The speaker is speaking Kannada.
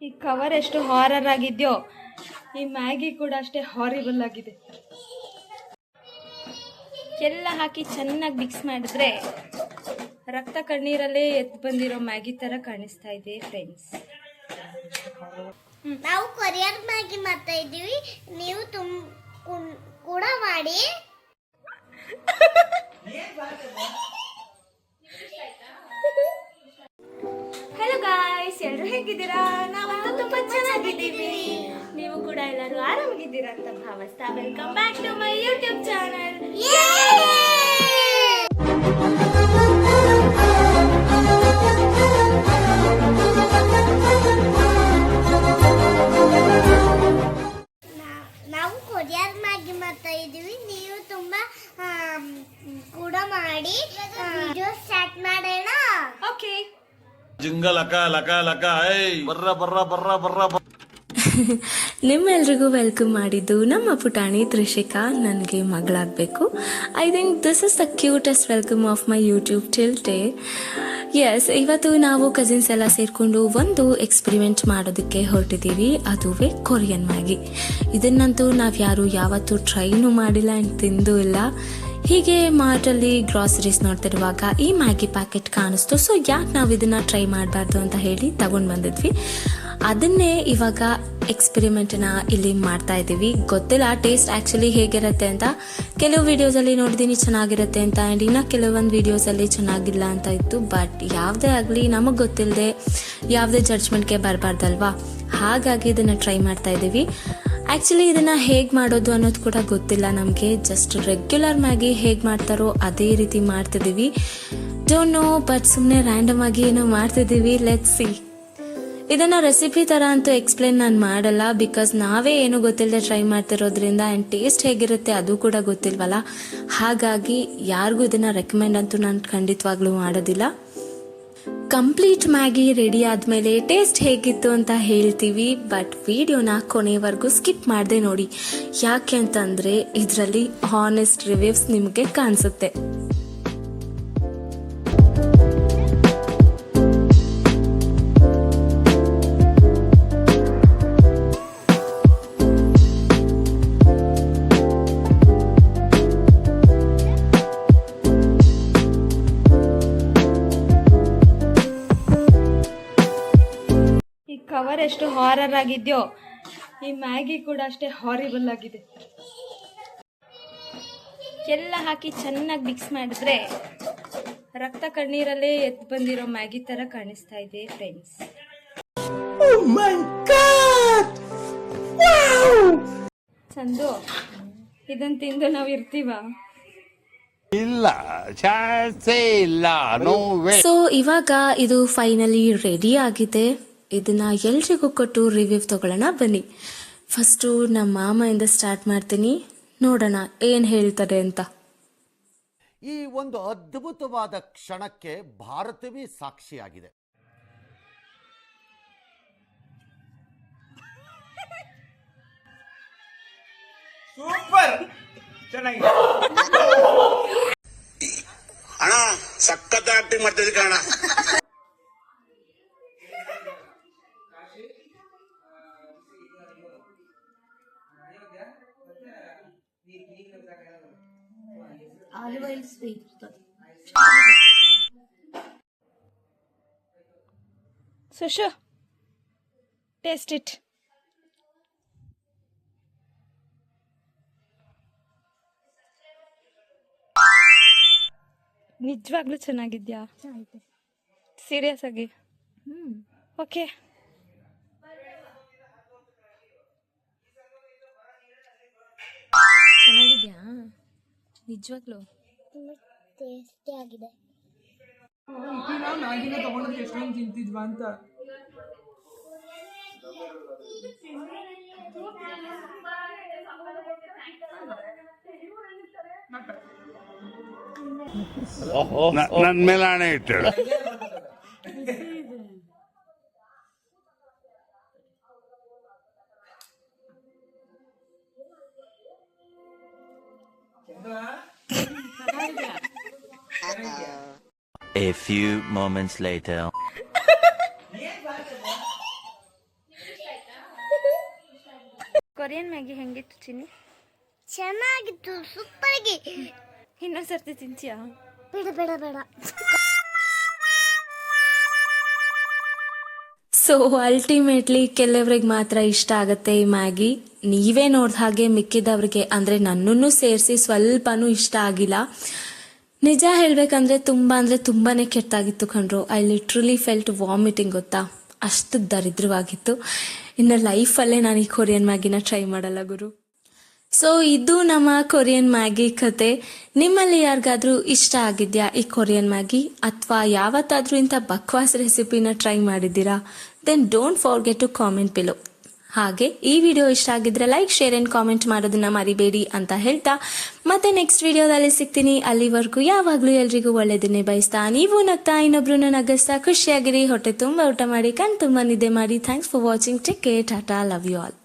ಈ ಕವರ್ ಎಷ್ಟು ಹಾರರ್ ಆಗಿದೆಯೋ ಈ ಮ್ಯಾಗಿ ಕೂಡ ಅಷ್ಟೇ ಹಾರಿಬಲ್ ಆಗಿದೆ. ಎಲ್ಲ ಹಾಕಿ ಚೆನ್ನಾಗಿ ಮಿಕ್ಸ್ ಮಾಡಿದ್ರೆ ರಕ್ತ ಕಣ್ಣೀರಲ್ಲೇ ಎದ್ದು ಬಂದಿರೋ ಮ್ಯಾಗಿ ತರ ಕಾಣಿಸ್ತಾ ಇದೆ ಫ್ರೆಂಡ್ಸ್. ನಾವು ಕೊರಿಯರ್ ಮ್ಯಾಗಿ ಮಾಡ್ತಾ ಇದ್ದೀವಿ, ನೀವು ಕೂಡ ಮಾಡಿ. ಹಲೋ ಗಾಯ್ಸ್, ಎಲ್ಲರೂ ಹೇಗಿದ್ದೀರಾ? ನಾವಂತೂ ತುಂಬಾ ಚೆನ್ನಾಗಿದ್ದೀವಿ. ನೀವು ಕೂಡ ಎಲ್ಲರೂ ಆರಾಮಾಗಿದ್ದೀರಾ ಅಂತ ಭಾವಿಸ್ತಾ welcome back to my YouTube channel. ನಾವು ಕೊರಿಯರ್ ಮ್ಯಾಗಿ ಮಾಡ್ತಾ ಇದ್ದೀವಿ, ನೀವು ತುಂಬಾ ಕೂಡ ಮಾಡಿ. ವಿಡಿಯೋ ಸ್ಟಾರ್ಟ್ ಮಾಡೋಣ. ಓಕೆ. ಜಿಂಗ ಲಕ ಲಕ ಲಕ ಬರ್ರ ಬರ್ರ ಬರ್ರ ಬರ್ರ. ನಿಮ್ಮೆಲ್ರಿಗೂ ವೆಲ್ಕಮ್ ಮಾಡಿದ್ದು ನಮ್ಮ ಪುಟಾಣಿ ತ್ರಿಷಿಕಾ. ನನಗೆ ಮಗಳಾಗಬೇಕು. I think this is the cutest welcome of my YouTube till day. Yes, ಇವತ್ತು ನಾವು ಕಸಿನ್ಸ್ ಎಲ್ಲ ಸೇರಿಕೊಂಡು ಒಂದು ಎಕ್ಸ್ಪೆರಿಮೆಂಟ್ ಮಾಡೋದಕ್ಕೆ ಹೊರಟಿದ್ದೀವಿ. ಅದುವೇ ಕೊರಿಯನ್ ಮ್ಯಾಗಿ. ಇದನ್ನಂತೂ ನಾವು ಯಾರು ಯಾವತ್ತೂ ಟ್ರೈನು ಮಾಡಿಲ್ಲ ಆ್ಯಂಡ್ ತಿಂದೂ ಇಲ್ಲ. ಹೀಗೆ ಮಾರ್ಟಲ್ಲಿ ಗ್ರಾಸರೀಸ್ ನೋಡ್ತಿರುವಾಗ ಈ ಮ್ಯಾಗಿ ಪ್ಯಾಕೆಟ್ ಕಾಣಿಸ್ತು. ಸೊ ಯಾಕೆ ನಾವು ಇದನ್ನ ಟ್ರೈ ಮಾಡಬಾರ್ದು ಅಂತ ಹೇಳಿ ತಗೊಂಡು ಬಂದಿದ್ವಿ. ಅದನ್ನೇ ಇವಾಗ ಎಕ್ಸ್ಪೆರಿಮೆಂಟ್ನ ಇಲ್ಲಿ ಮಾಡ್ತಾ ಇದ್ದೀವಿ. ಗೊತ್ತಿಲ್ಲ ಟೇಸ್ಟ್ ಆ್ಯಕ್ಚುಲಿ ಹೇಗಿರುತ್ತೆ ಅಂತ. ಕೆಲವು ವಿಡಿಯೋಸಲ್ಲಿ ನೋಡಿದ್ದೀನಿ ಚೆನ್ನಾಗಿರುತ್ತೆ ಅಂತ, ಆ್ಯಂಡ್ ಇನ್ನು ಕೆಲವೊಂದು ವಿಡಿಯೋಸಲ್ಲಿ ಚೆನ್ನಾಗಿಲ್ಲ ಅಂತ ಇತ್ತು. ಬಟ್ ಯಾವುದೇ ಆಗಲಿ ನಮಗೆ ಗೊತ್ತಿಲ್ಲದೆ ಯಾವುದೇ ಜಡ್ಜ್ಮೆಂಟ್ಗೆ ಬರಬಾರ್ದಲ್ವಾ. ಹಾಗಾಗಿ ಇದನ್ನು ಟ್ರೈ ಮಾಡ್ತಾ ಇದ್ದೀವಿ. ಆ್ಯಕ್ಚುಲಿ ಇದನ್ನು ಹೇಗೆ ಮಾಡೋದು ಅನ್ನೋದು ಕೂಡ ಗೊತ್ತಿಲ್ಲ ನಮಗೆ. ಜಸ್ಟ್ ರೆಗ್ಯುಲರ್ ಮ್ಯಾಗಿ ಹೇಗೆ ಮಾಡ್ತಾರೋ ಅದೇ ರೀತಿ ಮಾಡ್ತಿದ್ದೀವಿ. ಡೋಂಟ್ ನೋ, ಬಟ್ ಸುಮ್ಮನೆ ರ್ಯಾಂಡಮ್ ಆಗಿ ಏನೋ ಮಾಡ್ತಿದ್ದೀವಿ. Let's see. ಇದನ್ನು ರೆಸಿಪಿ ಥರ ಅಂತೂ ಎಕ್ಸ್ಪ್ಲೇನ್ ನಾನು ಮಾಡಲ್ಲ, ಬಿಕಾಸ್ ನಾವೇ ಏನು ಗೊತ್ತಿಲ್ಲದೆ ಟ್ರೈ ಮಾಡ್ತಿರೋದ್ರಿಂದ ಆ್ಯಂಡ್ ಟೇಸ್ಟ್ ಹೇಗಿರುತ್ತೆ ಅದು ಕೂಡ ಗೊತ್ತಿಲ್ವಲ್ಲ. ಹಾಗಾಗಿ ಯಾರಿಗೂ ಇದನ್ನು ರೆಕಮೆಂಡ್ ಅಂತೂ ನಾನು ಖಂಡಿತವಾಗ್ಲೂ ಮಾಡೋದಿಲ್ಲ. ಕಂಪ್ಲೀಟ್ ಮ್ಯಾಗಿ ರೆಡಿ ಆದಮೇಲೆ ಟೇಸ್ಟ್ ಹೇಗಿತ್ತು ಅಂತ ಹೇಳ್ತೀವಿ. ಬಟ್ ವಿಡಿಯೋನ ಕೊನೆಯವರೆಗೂ ಸ್ಕಿಪ್ ಮಾಡದೆ ನೋಡಿ. ಯಾಕೆ ಅಂತಂದರೆ ಇದರಲ್ಲಿ ಹಾನೆಸ್ಟ್ ರಿವ್ಯೂಸ್ ನಿಮಗೆ ಕಾಣಿಸುತ್ತೆ. ಕವರ್ ಎಷ್ಟು ಹಾರರ್ ಆಗಿದೆಯೋ ಈ ಮ್ಯಾಗಿ ಕೂಡ ಅಷ್ಟೇ ಹಾರಿಬಲ್ ಆಗಿದೆ. ಎಲ್ಲ ಹಾಕಿ ಚೆನ್ನಾಗಿ ಮಿಕ್ಸ್ ಮಾಡಿದ್ರೆ ರಕ್ತ ಕಣ್ಣೀರಲ್ಲೇ ಎದ್ದು ಬಂದಿರೋ ಮ್ಯಾಗಿ ತರ ಕಾಣಿಸ್ತಾ ಇದೆ ಫ್ರೆಂಡ್ಸ್. ಚಂದು, ಇದನ್ನ ತಿಂದು ನಾವು ಇರ್ತೀವ? ಇಲ್ಲ, ಚಾನ್ಸೇ ಇಲ್ಲ. ಸೊ ಇವಾಗ ಇದು ಫೈನಲಿ ರೆಡಿ ಆಗಿದೆ. ಇದನ್ನ ಎಲ್ರಿಗೂ ಕೊಟ್ಟು ರಿವ್ಯೂ ತಗೊಳ್ಳೋಣ ಬನ್ನಿ. ಫಸ್ಟು ನಮ್ಮ ಮಾಮೆಯಿಂದ ಸ್ಟಾರ್ಟ್ ಮಾಡ್ತೀನಿ, ನೋಡೋಣ ಏನ್ ಹೇಳ್ತಾರೆ ಅಂತ. ಈ ಒಂದು ಅದ್ಭುತವಾದ ಕ್ಷಣಕ್ಕೆ ಭಾರತವೇ ಸಾಕ್ಷಿಯಾಗಿದೆ. ಸೂಪರ್, ಚೆನ್ನಾಗಿ ಅಣ್ಣ, ಸಖತ್ ಆಕ್ಟಿಂಗ್ ಮಾಡ್ತಿದ್ದೆ ಕಣ. ಸುಶು, ಟೇಸ್ಟ್ ಇಟ್. ನಿಜವಾಗ್ಲೂ ಚೆನ್ನಾಗಿದ್ಯಾ? ಸೀರಿಯಸ್ ಆಗಿ? ಓಕೆ. ಚೆನ್ನಾಗಿದ್ಯಾ ನಿಜವಾಗ್ಲೂ? ತುಂಬಾ ಟೇಸ್ಟಿ ಆಗಿದೆ. ಮ್ಯಾಗಿನ ತಗೊಂಡ್ರೆ ಎಷ್ಟೊಂದು ತಿಂತಿದ್ವಾ ಅಂತ. ನನ್ ಮೇಲೆ ಹಣೆ ಇಟ್ಟಳು. A few moments later. Korean Maggi ಹೆಂಗಿತ್ತು ಚಿನ್ನಿ? ಚೆನ್ನಾಗಿತ್ತು, ಸೂಪರ್ ಆಗಿ. ಇನ್ನೊಂದ್ಸರ್ತಿ ತಿಂತೀಯಾ? ಬೇಡ ಬೇಡ ಬೇಡ. ಸೊ ಅಲ್ಟಿಮೇಟ್ಲಿ ಕೆಲವ್ರಿಗೆ ಮಾತ್ರ ಇಷ್ಟ ಆಗುತ್ತೆ ಈ ಮ್ಯಾಗಿ. ನೀವೇ ನೋಡ್ದ ಹಾಗೆ ಮಿಕ್ಕಿದವ್ರಿಗೆ ಅಂದರೆ ನನ್ನನ್ನು ಸೇರಿಸಿ ಸ್ವಲ್ಪನೂ ಇಷ್ಟ ಆಗಿಲ್ಲ. ನಿಜ ಹೇಳಬೇಕಂದ್ರೆ ತುಂಬಾನೇ ಕೆಟ್ಟಾಗಿತ್ತು ಕಣ್ರು. ಐ ಲಿಟ್ರಲಿ ಫೆಲ್ಟ್ ವಾಮಿಟಿಂಗ್, ಗೊತ್ತಾ, ಅಷ್ಟು ದರಿದ್ರವಾಗಿತ್ತು. ಇನ್ನು ಲೈಫಲ್ಲೇ ನಾನು ಈ ಕೊರಿಯನ್ ಮ್ಯಾಗಿನ ಟ್ರೈ ಮಾಡಲ್ಲ ಗುರು. ಸೊ ಇದು ನಮ್ಮ ಕೊರಿಯನ್ ಮ್ಯಾಗಿ ಕತೆ. ನಿಮ್ಮಲ್ಲಿ ಯಾರಿಗಾದ್ರೂ ಇಷ್ಟ ಆಗಿದ್ಯಾ ಈ ಕೊರಿಯನ್ ಮ್ಯಾಗಿ, ಅಥವಾ ಯಾವತ್ತಾದ್ರೂ ಇಂಥ ಬಕ್ವಾಸ್ ರೆಸಿಪಿನ ಟ್ರೈ ಮಾಡಿದ್ದೀರಾ? Then don't forget to comment below. ಹಾಗೆ ಈ ವಿಡಿಯೋ ಇಷ್ಟ ಆಗಿದ್ರೆ ಲೈಕ್, ಶೇರ್ ಅಂಡ್ ಕಾಮೆಂಟ್ ಮಾಡೋದನ್ನ ಮರಿಬೇಡಿ ಅಂತ ಹೇಳ್ತಾ ಮತ್ತೆ ನೆಕ್ಸ್ಟ್ ವಿಡಿಯೋದಲ್ಲಿ ಸಿಗ್ತೀನಿ. ಅಲ್ಲಿವರೆಗೂ ಯಾವಾಗ್ಲೂ ಎಲ್ರಿಗೂ ಒಳ್ಳೆದನ್ನೇ ಬಯಸ್ತಾ, ನೀವು ನಗ್ತಾ ಇನ್ನೊಬ್ರನ್ನ ನಗಿಸ್ತಾ ಖುಷಿಯಾಗಿರಿ. ಹೊಟ್ಟೆ ತುಂಬ ಊಟ ಮಾಡಿ, ಕಣ್ ತುಂಬ ನಿದ್ದೆ ಮಾಡಿ. Thanks for watching. Take care, tata, love you all.